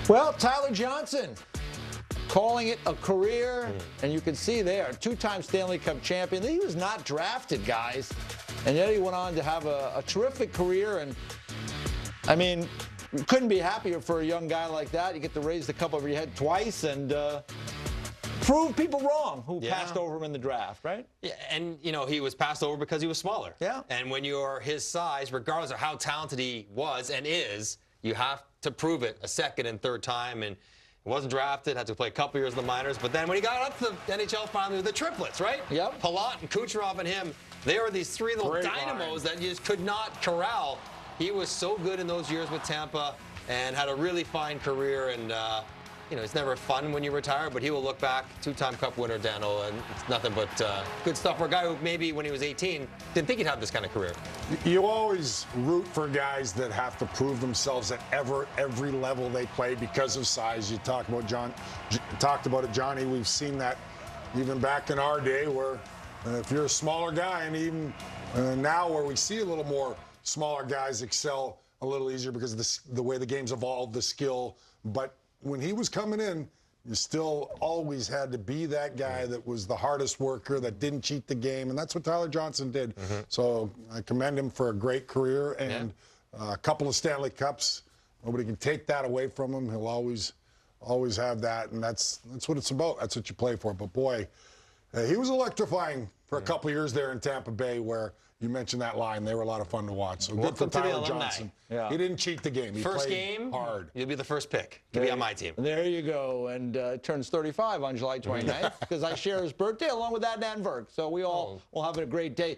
Well, Tyler Johnson calling it a career, and you can see there, two-time Stanley Cup champion. He was not drafted, guys, and yet he went on to have a terrific career. And I mean, you couldn't be happier for a young guy like that. You get to raise the cup over your head twice and prove people wrong who passed over him in the draft, right? Yeah, and, you know, he was passed over because he was smaller. Yeah. And when you're his size, regardless of how talented he was and is, you have to prove it a second and third time. And he wasn't drafted, had to play a couple years in the minors. But then when he got up to the NHL finally, the triplets, right? Yep. Palat and Kucherov and him, they were these three little dynamos that you just could not corral. He was so good in those years with Tampa and had a really fine career. And, you know, it's never fun when you retire, but he will look back, two-time Cup winner, Daniel, and it's nothing but good stuff for a guy who maybe when he was 18 didn't think he'd have this kind of career. You always root for guys that have to prove themselves at every level they play because of size. You talked about it, Johnny. We've seen that even back in our day where if you're a smaller guy, and even now where we see a little more smaller guys excel a little easier because of the way the game's evolved, the skill, but when he was coming in, you still always had to be that guy that was the hardest worker, that didn't cheat the game, and that's what Tyler Johnson did. So I commend him for a great career and a couple of Stanley Cups. Nobody can take that away from him. He'll always have that, and that's what it's about. That's what you play for. But boy, he was electrifying for a couple of years there in Tampa Bay, where you mentioned that line. They were a lot of fun to watch. So good for Tyler Johnson. Yeah. He didn't cheat the game. He First played game, hard. You'll be the first pick. You'll be on my team. There you go. And turns 35 on July 29th because I share his birthday along with Adnan Virk. So we all will have a great day.